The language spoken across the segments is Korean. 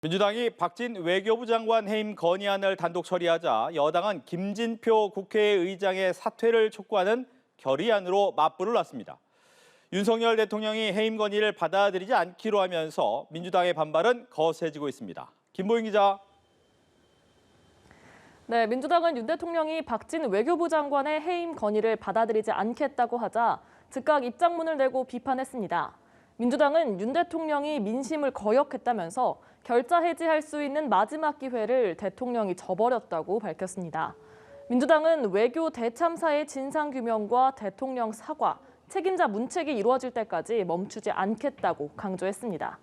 민주당이 박진 외교부 장관 해임 건의안을 단독 처리하자 여당은 김진표 국회의장의 사퇴를 촉구하는 결의안으로 맞불을 놨습니다. 윤석열 대통령이 해임 건의를 받아들이지 않기로 하면서 민주당의 반발은 거세지고 있습니다. 김보윤 기자. 네, 민주당은 윤 대통령이 박진 외교부 장관의 해임 건의를 받아들이지 않겠다고 하자 즉각 입장문을 내고 비판했습니다. 민주당은 윤 대통령이 민심을 거역했다면서 결자 해지할 수 있는 마지막 기회를 대통령이 저버렸다고 밝혔습니다. 민주당은 외교 대참사의 진상규명과 대통령 사과, 책임자 문책이 이루어질 때까지 멈추지 않겠다고 강조했습니다.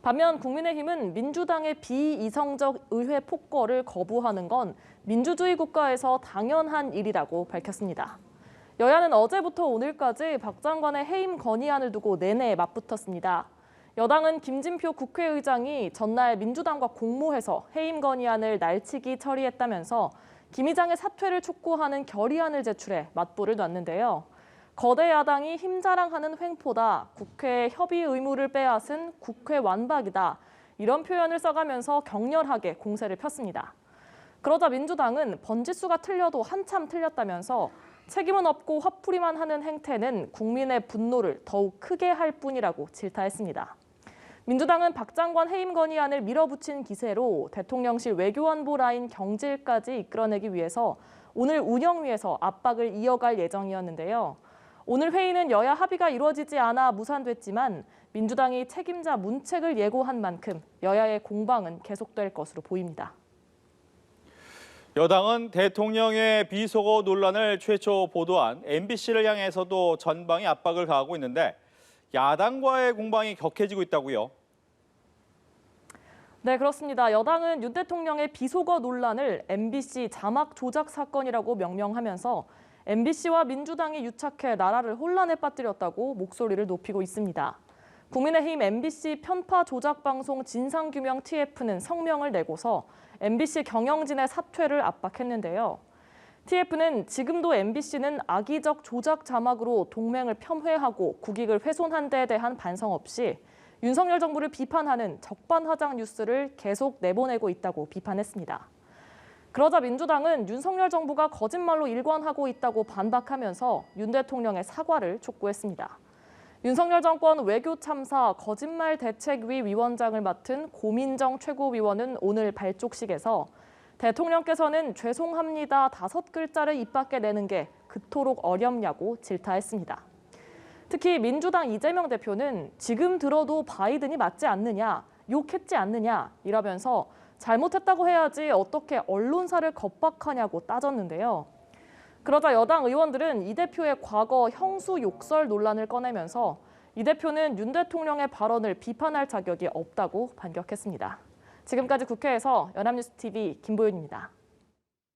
반면 국민의힘은 민주당의 비이성적 의회 폭거를 거부하는 건 민주주의 국가에서 당연한 일이라고 밝혔습니다. 여야는 어제부터 오늘까지 박 장관의 해임 건의안을 두고 내내 맞붙었습니다. 여당은 김진표 국회의장이 전날 민주당과 공모해서 해임 건의안을 날치기 처리했다면서 김 의장의 사퇴를 촉구하는 결의안을 제출해 맞불을 놨는데요. 거대 야당이 힘자랑하는 횡포다, 국회의 협의 의무를 빼앗은 국회 완박이다, 이런 표현을 써가면서 격렬하게 공세를 폈습니다. 그러자 민주당은 번지수가 틀려도 한참 틀렸다면서 책임은 없고 화풀이만 하는 행태는 국민의 분노를 더욱 크게 할 뿐이라고 질타했습니다. 민주당은 박 장관 해임 건의안을 밀어붙인 기세로 대통령실 외교안보 라인 경질까지 이끌어내기 위해서 오늘 운영위에서 압박을 이어갈 예정이었는데요. 오늘 회의는 여야 합의가 이루어지지 않아 무산됐지만 민주당이 책임자 문책을 예고한 만큼 여야의 공방은 계속될 것으로 보입니다. 여당은 대통령의 비속어 논란을 최초 보도한 MBC를 향해서도 전방위 압박을 가하고 있는데 야당과의 공방이 격해지고 있다고요? 네, 그렇습니다. 여당은 윤 대통령의 비속어 논란을 MBC 자막 조작 사건이라고 명명하면서 MBC와 민주당이 유착해 나라를 혼란에 빠뜨렸다고 목소리를 높이고 있습니다. 국민의힘 MBC 편파 조작 방송 진상규명 TF는 성명을 내고서 MBC 경영진의 사퇴를 압박했는데요. TF는 지금도 MBC는 악의적 조작 자막으로 동맹을 폄훼하고 국익을 훼손한 데에 대한 반성 없이 윤석열 정부를 비판하는 적반하장 뉴스를 계속 내보내고 있다고 비판했습니다. 그러자 민주당은 윤석열 정부가 거짓말로 일관하고 있다고 반박하면서 윤 대통령의 사과를 촉구했습니다. 윤석열 정권 외교참사 거짓말대책위 위원장을 맡은 고민정 최고위원은 오늘 발족식에서 대통령께서는 죄송합니다 5글자를 입 밖에 내는 게 그토록 어렵냐고 질타했습니다. 특히 민주당 이재명 대표는 지금 들어도 바이든이 맞지 않느냐, 욕했지 않느냐 이러면서 잘못했다고 해야지 어떻게 언론사를 겁박하냐고 따졌는데요. 그러자 여당 의원들은 이 대표의 과거 형수 욕설 논란을 꺼내면서 이 대표는 윤 대통령의 발언을 비판할 자격이 없다고 반격했습니다. 지금까지 국회에서 연합뉴스TV 김보윤입니다.